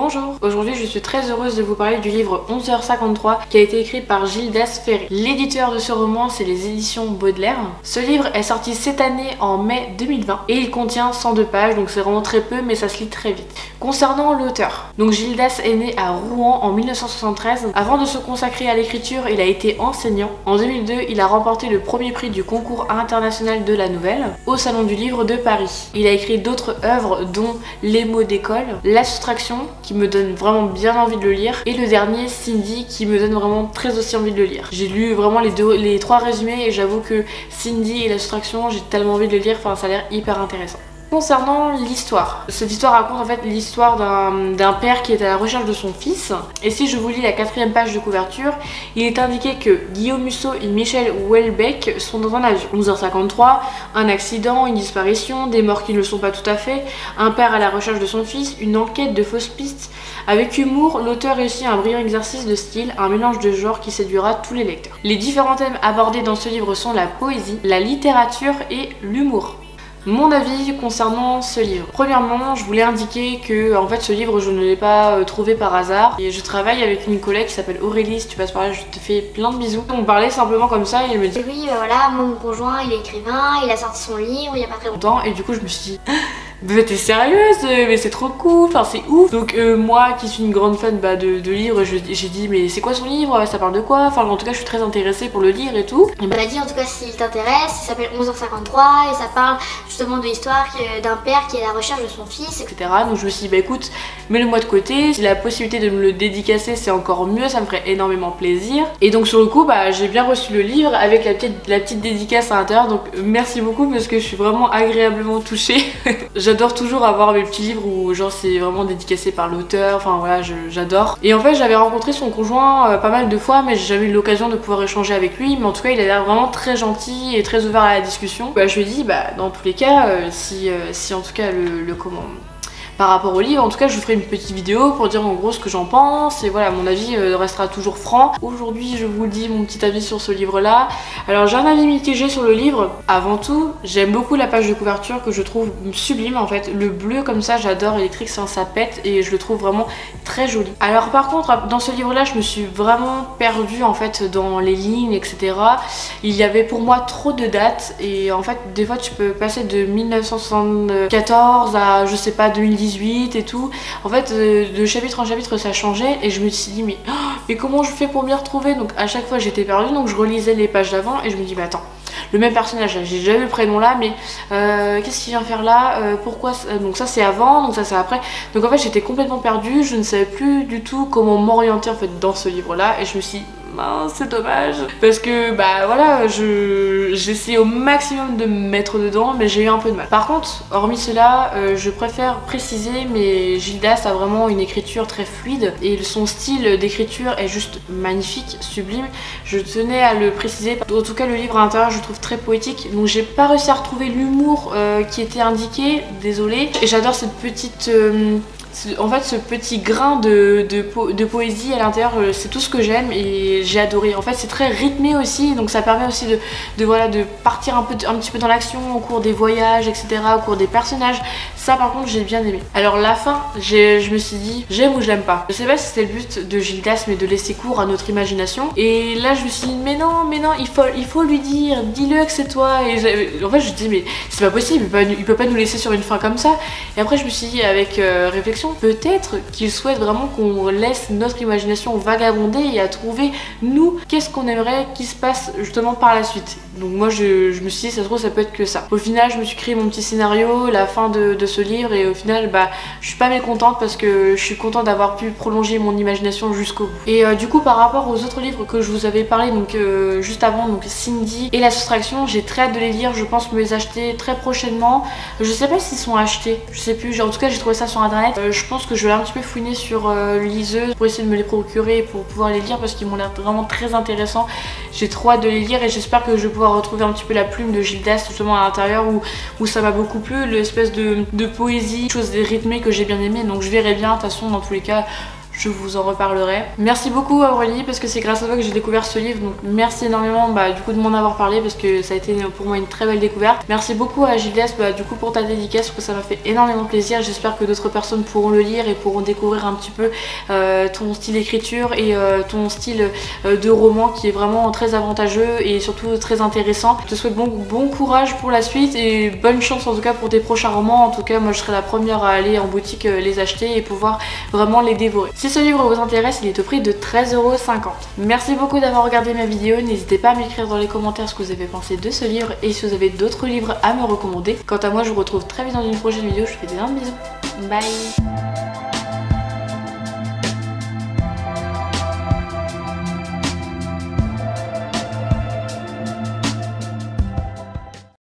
Bonjour, aujourd'hui je suis très heureuse de vous parler du livre 11h53 qui a été écrit par Gildas Ferry. L'éditeur de ce roman, c'est les éditions Baudelaire. Ce livre est sorti cette année en mai 2020 et il contient 102 pages, donc c'est vraiment très peu mais ça se lit très vite. Concernant l'auteur, donc Gildas est né à Rouen en 1973. Avant de se consacrer à l'écriture, il a été enseignant. En 2002, il a remporté le premier prix du concours international de la nouvelle au Salon du livre de Paris. Il a écrit d'autres œuvres dont Les mots d'école, La soustraction, qui me donne vraiment bien envie de le lire, et le dernier Cindy qui me donne vraiment très aussi envie de le lire. J'ai lu vraiment les trois résumés et j'avoue que Cindy et La soustraction, j'ai tellement envie de le lire, enfin ça a l'air hyper intéressant. Concernant l'histoire, cette histoire raconte en fait l'histoire d'un père qui est à la recherche de son fils. Et si je vous lis la 4e page de couverture, il est indiqué que Guillaume Musso et Michel Houellebecq sont dans un avion. 11h53, un accident, une disparition, des morts qui ne le sont pas tout à fait, un père à la recherche de son fils, une enquête de fausses pistes. Avec humour, l'auteur réussit un brillant exercice de style, un mélange de genres qui séduira tous les lecteurs. Les différents thèmes abordés dans ce livre sont la poésie, la littérature et l'humour. Mon avis concernant ce livre. Premièrement, je voulais indiquer que en fait ce livre je ne l'ai pas trouvé par hasard et je travaille avec une collègue qui s'appelle Aurélie, si tu passes par là je te fais plein de bisous. On parlait simplement comme ça et elle me dit oui voilà, mon conjoint il est écrivain, il a sorti son livre il y a pas très longtemps et du coup je me suis dit mais t'es sérieuse? Mais c'est trop cool, enfin c'est ouf. Donc moi qui suis une grande fan de livres, j'ai dit mais c'est quoi son livre? Ça parle de quoi? Enfin en tout cas je suis très intéressée pour le lire et tout. Elle m'a dit en tout cas s'il t'intéresse, il s'appelle 11h53 et ça parle justement de l'histoire d'un père qui est à la recherche de son fils, etc. Donc je me suis dit bah écoute, mets-le-moi de côté, si la possibilité de me le dédicacer c'est encore mieux, ça me ferait énormément plaisir. Et donc sur le coup bah j'ai bien reçu le livre avec la petite dédicace à l'intérieur, donc merci beaucoup parce que je suis vraiment agréablement touchée. J'adore toujours avoir mes petits livres où genre c'est vraiment dédicacé par l'auteur, enfin voilà j'adore. Et en fait j'avais rencontré son conjoint pas mal de fois mais j'ai jamais eu l'occasion de pouvoir échanger avec lui, mais en tout cas il a l'air vraiment très gentil et très ouvert à la discussion. Bah, je lui ai dit bah dans tous les cas si en tout cas par rapport au livre, en tout cas je vous ferai une petite vidéo pour dire en gros ce que j'en pense et voilà mon avis restera toujours franc. Aujourd'hui je vous dis mon petit avis sur ce livre là. Alors j'ai un avis mitigé sur le livre. Avant tout j'aime beaucoup la page de couverture que je trouve sublime en fait. Le bleu comme ça j'adore, électrique ça pète et je le trouve vraiment très joli. Alors par contre dans ce livre là je me suis vraiment perdue en fait dans les lignes etc. Il y avait pour moi trop de dates et en fait des fois tu peux passer de 1974 à je sais pas 2018 et tout. En fait de chapitre en chapitre ça changeait et je me suis dit mais comment je fais pour m'y retrouver? Donc à chaque fois j'étais perdue donc je relisais les pages d'avant et je me dis mais attends, le même personnage là, j'ai déjà eu le prénom là mais qu'est-ce qu'il vient faire là, pourquoi donc ça c'est avant, donc ça c'est après. Donc en fait j'étais complètement perdue, je ne savais plus du tout comment m'orienter en fait dans ce livre là et je me suis dit c'est dommage parce que bah voilà j'essaie au maximum de me mettre dedans mais j'ai eu un peu de mal. Par contre hormis cela je préfère préciser mais Gildas a vraiment une écriture très fluide et son style d'écriture est juste magnifique, sublime. Je tenais à le préciser. En tout cas le livre à l'intérieur je trouve très poétique donc j'ai pas réussi à retrouver l'humour qui était indiqué, désolée. Et j'adore cette petite en fait ce petit grain de poésie à l'intérieur, c'est tout ce que j'aime et j'ai adoré. En fait c'est très rythmé aussi donc ça permet aussi de partir un petit peu dans l'action au cours des voyages etc, au cours des personnages. Ça par contre j'ai bien aimé. Alors la fin je me suis dit j'aime ou j'aime pas. Je sais pas si c'était le but de Gildas mais de laisser cours à notre imagination et là je me suis dit mais non il faut lui dire, dis-le que c'est toi. Et en fait je me dis mais c'est pas possible, il peut pas nous laisser sur une fin comme ça. Et après je me suis dit avec réflexion peut-être qu'il souhaite vraiment qu'on laisse notre imagination vagabonder et à trouver nous qu'est-ce qu'on aimerait qu'il se passe justement par la suite. Donc moi je me suis dit ça se trouve ça peut être que ça. Au final je me suis créé mon petit scénario, la fin de ce livre et au final bah je suis pas mécontente parce que je suis contente d'avoir pu prolonger mon imagination jusqu'au bout. Et du coup par rapport aux autres livres que je vous avais parlé donc juste avant, donc Cindy et La soustraction, j'ai très hâte de les lire, je pense me les acheter très prochainement. Je sais pas s'ils sont achetés, je sais plus, en tout cas j'ai trouvé ça sur internet. Je pense que je vais un petit peu fouiner sur liseuse pour essayer de me les procurer pour pouvoir les lire parce qu'ils m'ont l'air vraiment très intéressants. J'ai trop hâte de les lire et j'espère que je vais pouvoir retrouver un petit peu la plume de Gildas justement à l'intérieur où ça m'a beaucoup plu, l'espèce de poésie, chose rythmée que j'ai bien aimé. Donc je verrai bien, de toute façon dans tous les cas je vous en reparlerai. Merci beaucoup Aurélie parce que c'est grâce à toi que j'ai découvert ce livre, donc merci énormément du coup de m'en avoir parlé parce que ça a été pour moi une très belle découverte. Merci beaucoup à Gilles du coup pour ta dédicace parce que ça m'a fait énormément plaisir. J'espère que d'autres personnes pourront le lire et pourront découvrir un petit peu ton style d'écriture et ton style de roman qui est vraiment très avantageux et surtout très intéressant. Je te souhaite bon courage pour la suite et bonne chance en tout cas pour tes prochains romans. En tout cas moi je serai la première à aller en boutique les acheter et pouvoir vraiment les dévorer. Si ce livre vous intéresse, il est au prix de 13,50 €. Merci beaucoup d'avoir regardé ma vidéo, n'hésitez pas à m'écrire dans les commentaires ce que vous avez pensé de ce livre et si vous avez d'autres livres à me recommander. Quant à moi je vous retrouve très vite dans une prochaine vidéo, je vous fais d'énormes bisous. Bye.